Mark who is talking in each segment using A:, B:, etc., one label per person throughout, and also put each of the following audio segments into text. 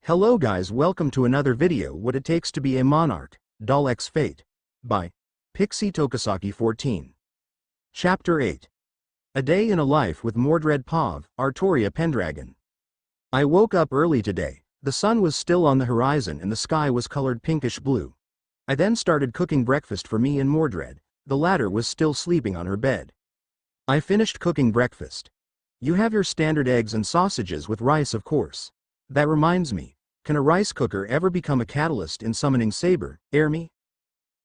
A: Hello guys, welcome to another video What It Takes to Be a Monarch, DaL X Fate, by PixyTokisaki14. Chapter 8. A Day in a Life with Mordred Pav, Artoria Pendragon. I woke up early today. The sun was still on the horizon and the sky was colored pinkish blue. I then started cooking breakfast for me and Mordred. The latter was still sleeping on her bed. I finished cooking breakfast. You have your standard eggs and sausages with rice, of course. That reminds me, can a rice cooker ever become a catalyst in summoning Saber, me?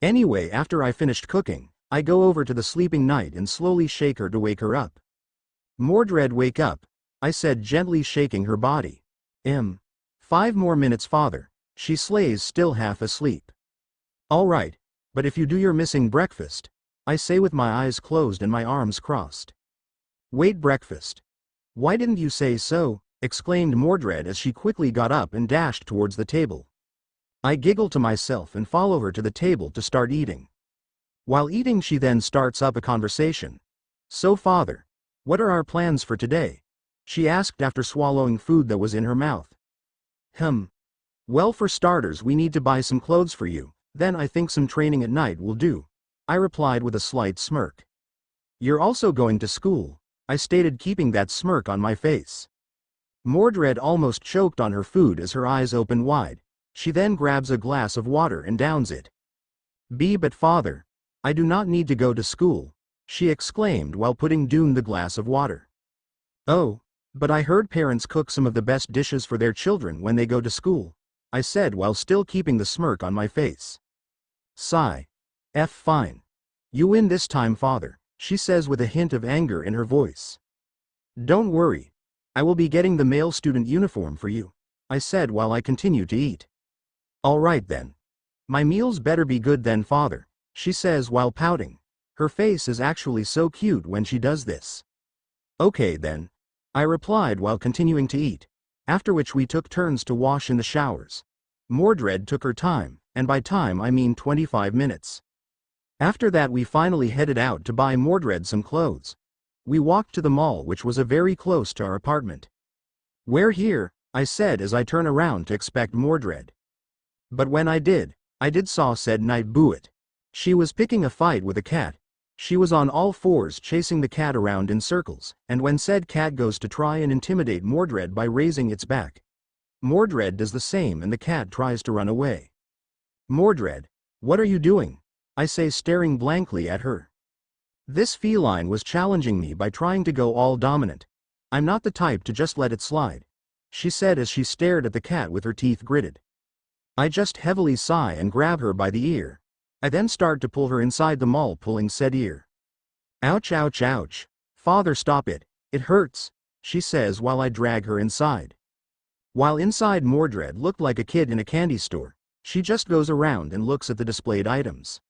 A: Anyway, after I finished cooking, I go over to the sleeping knight and slowly shake her to wake her up. Mordred, wake up, I said, gently shaking her body. 5 more minutes, father, she slays, still half asleep. All right, but if you do your missing breakfast, I say with my eyes closed and my arms crossed. Wait, breakfast? Why didn't you say so? Exclaimed Mordred as she quickly got up and dashed towards the table. I giggle to myself and follow her to the table to start eating. While eating, she then starts up a conversation. So father, what are our plans for today? She asked after swallowing food that was in her mouth. Well, for starters we need to buy some clothes for you, then I think some training at night will do, I replied with a slight smirk. You're also going to school, I stated, keeping that smirk on my face. Mordred almost choked on her food as her eyes open wide. She then grabs a glass of water and downs it. But father, I do not need to go to school, she exclaimed while putting down the glass of water. Oh, but I heard parents cook some of the best dishes for their children when they go to school, I said while still keeping the smirk on my face. Sigh. Fine. You win this time, father, she says with a hint of anger in her voice. Don't worry. I will be getting the male student uniform for you, I said while I continued to eat. All right then. My meals better be good then, father, she says while pouting. Her face is actually so cute when she does this. Okay then, I replied while continuing to eat, after which we took turns to wash in the showers. Mordred took her time, and by time I mean 25 minutes. After that we finally headed out to buy Mordred some clothes. We walked to the mall, which was very close to our apartment. We're here, I said as I turn around to expect Mordred. But when I did saw said night Buet. She was picking a fight with a cat. She was on all fours chasing the cat around in circles, and when said cat goes to try and intimidate Mordred by raising its back, Mordred does the same and the cat tries to run away. Mordred, what are you doing? I say, staring blankly at her. This feline was challenging me by trying to go all dominant. I'm not the type to just let it slide, she said as she stared at the cat with her teeth gritted. I just heavily sigh and grab her by the ear. I then start to pull her inside the mall, pulling said ear. Ouch, ouch, ouch. Father, stop it. It hurts, she says while I drag her inside. While inside, Mordred looked like a kid in a candy store. She just goes around and looks at the displayed items.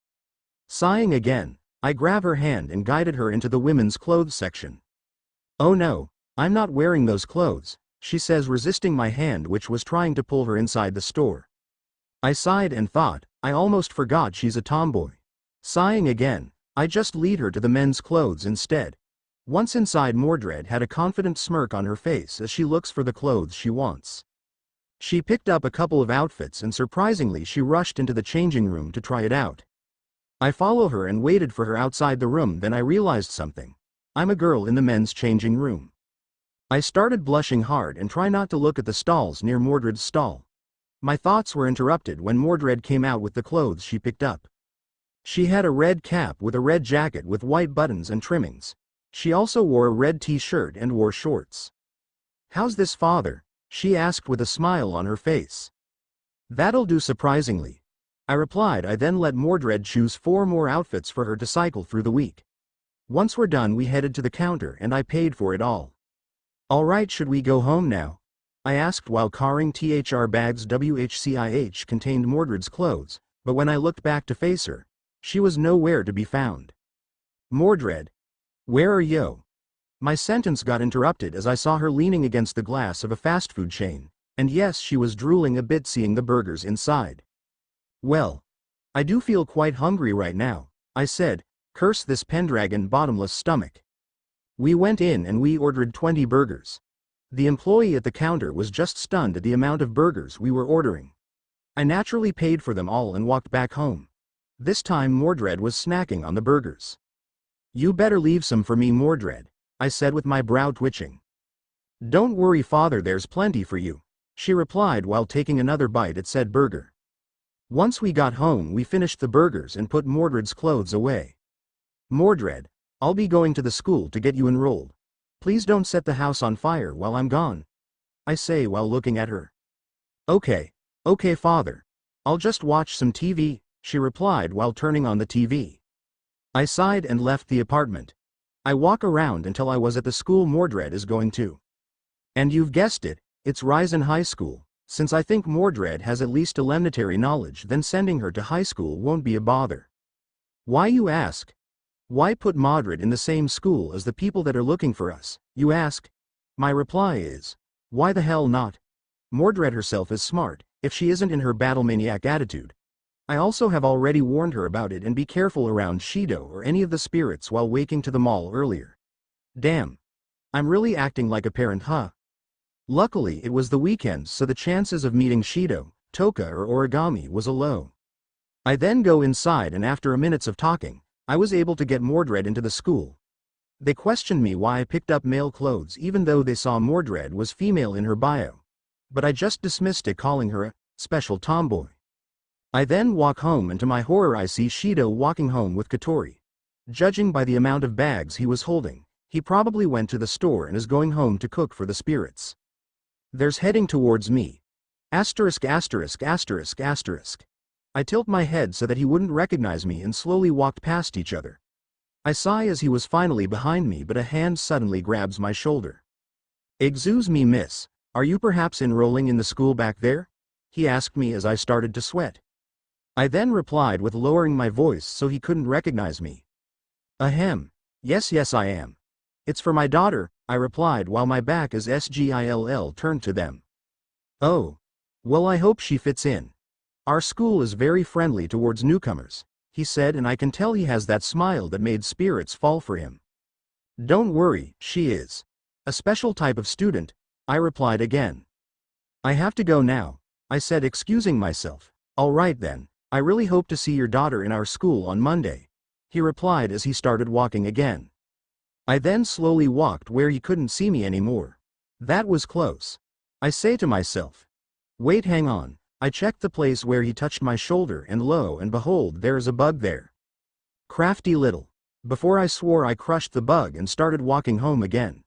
A: Sighing again, I grab her hand and guided her into the women's clothes section. Oh no, I'm not wearing those clothes, she says, resisting my hand which was trying to pull her inside the store. I sighed and thought, I almost forgot she's a tomboy. Sighing again, I just lead her to the men's clothes instead. Once inside, Mordred had a confident smirk on her face as she looks for the clothes she wants. She picked up a couple of outfits and surprisingly she rushed into the changing room to try it out. I follow her and waited for her outside the room, then I realized something. I'm a girl in the men's changing room. I started blushing hard and try not to look at the stalls near Mordred's stall. My thoughts were interrupted when Mordred came out with the clothes she picked up. She had a red cap with a red jacket with white buttons and trimmings. She also wore a red t-shirt and wore shorts. How's this, father? She asked with a smile on her face. That'll do surprisingly, I replied. I then let Mordred choose 4 more outfits for her to cycle through the week. Once we're done, we headed to the counter and I paid for it all. All right, should we go home now? I asked while carrying THR bags WHCIH contained Mordred's clothes, but when I looked back to face her, she was nowhere to be found. Mordred, where are you? My sentence got interrupted as I saw her leaning against the glass of a fast food chain, and yes, she was drooling a bit seeing the burgers inside. Well, I do feel quite hungry right now, I said, curse this Pendragon bottomless stomach. We went in and we ordered 20 burgers. The employee at the counter was just stunned at the amount of burgers we were ordering. I naturally paid for them all and walked back home. This time Mordred was snacking on the burgers. "You better leave some for me, Mordred," I said with my brow twitching. "Don't worry, father, there's plenty for you," she replied while taking another bite at said burger. Once we got home, we finished the burgers and put Mordred's clothes away. "Mordred, I'll be going to the school to get you enrolled. Please don't set the house on fire while I'm gone," I say while looking at her. Okay, father. I'll just watch some TV," she replied while turning on the TV. I sighed and left the apartment. I walk around until I was at the school Mordred is going to. And you've guessed it, it's Risen High School. Since I think Mordred has at least elementary knowledge, then sending her to high school won't be a bother. Why, you ask? Why put Mordred in the same school as the people that are looking for us, you ask? My reply is, why the hell not? Mordred herself is smart, if she isn't in her battle maniac attitude. I also have already warned her about it, and be careful around Shido or any of the spirits while waking to the mall earlier. Damn. I'm really acting like a parent, huh? Luckily it was the weekend, so the chances of meeting Shido, Toka or Origami was a low. I then go inside, and after a minutes of talking, I was able to get Mordred into the school. They questioned me why I picked up male clothes even though they saw Mordred was female in her bio. But I just dismissed it, calling her a special tomboy. I then walk home, and to my horror I see Shido walking home with Katori. Judging by the amount of bags he was holding, he probably went to the store and is going home to cook for the spirits. There's heading towards me. Asterisk asterisk asterisk asterisk. I tilt my head so that he wouldn't recognize me and slowly walked past each other. I sigh as he was finally behind me, but a hand suddenly grabs my shoulder. "Excuse me, miss, are you perhaps enrolling in the school back there?" he asked me as I started to sweat. I then replied with lowering my voice so he couldn't recognize me. "Ahem. Yes I am. It's for my daughter," I replied while my back as SGILL turned to them. "Oh. Well, I hope she fits in. Our school is very friendly towards newcomers," he said, and I can tell he has that smile that made spirits fall for him. "Don't worry, she is a special type of student," I replied again. "I have to go now," I said, excusing myself. "All right then, I really hope to see your daughter in our school on Monday," he replied as he started walking again. I then slowly walked where he couldn't see me anymore. That was close. I say to myself. Wait, hang on. I checked the place where he touched my shoulder, and lo and behold, there is a bug there. Crafty little. Before I swore I crushed the bug and started walking home again.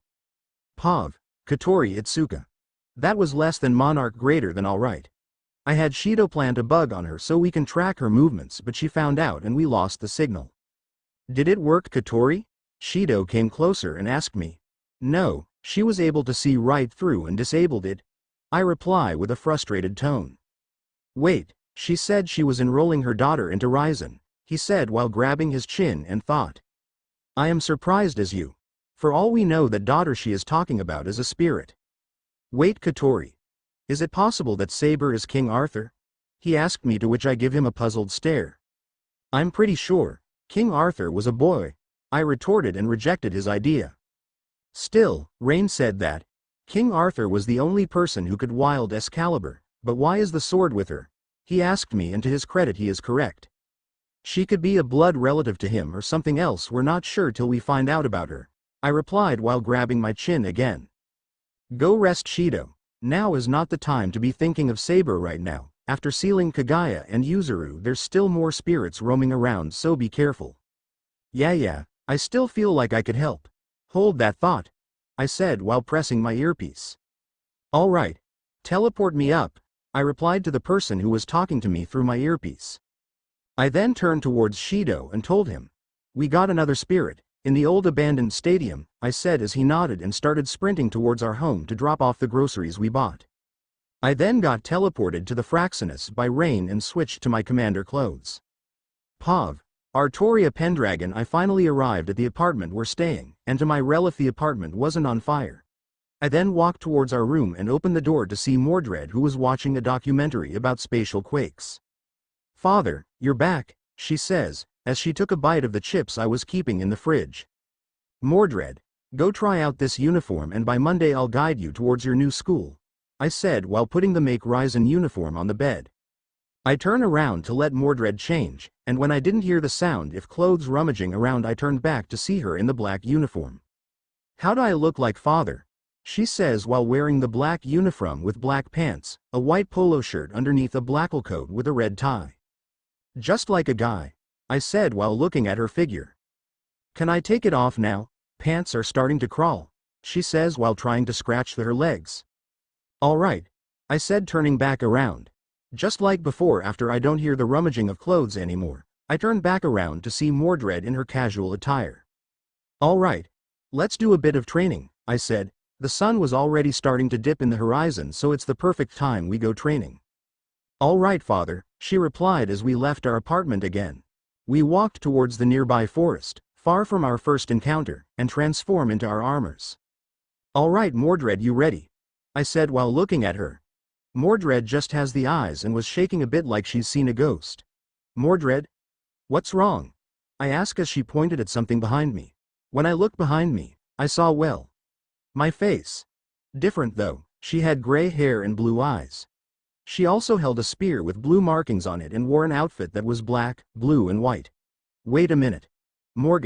A: Pav. Katori Itsuka. That was less than Monarch, greater than alright. I had Shido plant a bug on her so we can track her movements, but she found out and we lost the signal. Did it work, Katori? Shido came closer and asked me. No, she was able to see right through and disabled it. I reply with a frustrated tone. Wait, she said she was enrolling her daughter into Risen, he said while grabbing his chin and thought. I am surprised as you. For all we know, that daughter she is talking about is a spirit. Wait, Katori. Is it possible that Saber is King Arthur? He asked me, to which I give him a puzzled stare. I'm pretty sure King Arthur was a boy, I retorted and rejected his idea. Still, Rain said that King Arthur was the only person who could wield Excalibur, but why is the sword with her? He asked me, and to his credit he is correct. She could be a blood relative to him or something else, we're not sure till we find out about her, I replied while grabbing my chin again. Go rest, Shido. Now is not the time to be thinking of Saber right now. After sealing Kagaya and Yuzuru, there's still more spirits roaming around, so be careful. Yeah, I still feel like I could help. Hold that thought, I said while pressing my earpiece. Alright. Teleport me up, I replied to the person who was talking to me through my earpiece. I then turned towards Shido and told him. We got another spirit, in the old abandoned stadium, I said as he nodded and started sprinting towards our home to drop off the groceries we bought. I then got teleported to the Fraxinus by Rain and switched to my commander clothes. Pav. Artoria Pendragon. I finally arrived at the apartment we're staying, and to my relief the apartment wasn't on fire. I then walked towards our room and opened the door to see Mordred, who was watching a documentary about spatial quakes. Father, you're back, she says, as she took a bite of the chips I was keeping in the fridge. Mordred. Go try out this uniform and by Monday I'll guide you towards your new school, I said while putting the Make Risen uniform on the bed. I turn around to let Mordred change, and when I didn't hear the sound of clothes rummaging around I turned back to see her in the black uniform. How do I look like father? She says while wearing the black uniform with black pants, a white polo shirt underneath a black coat with a red tie. Just like a guy, I said while looking at her figure. Can I take it off now? Pants are starting to crawl, she says while trying to scratch her legs. All right, I said turning back around. Just like before after I don't hear the rummaging of clothes anymore, I turn back around to see Mordred in her casual attire. All right, let's do a bit of training, I said. The sun was already starting to dip in the horizon so it's the perfect time we go training. All right father, she replied as we left our apartment again. We walked towards the nearby forest, far from our first encounter, and transform into our armors. All right Mordred, you ready? I said while looking at her. Mordred just has the eyes and was shaking a bit like she's seen a ghost. Mordred? What's wrong? I asked as she pointed at something behind me. When I looked behind me, I saw my face. Different though, she had gray hair and blue eyes. She also held a spear with blue markings on it and wore an outfit that was black, blue and white. Wait a minute. Morgan.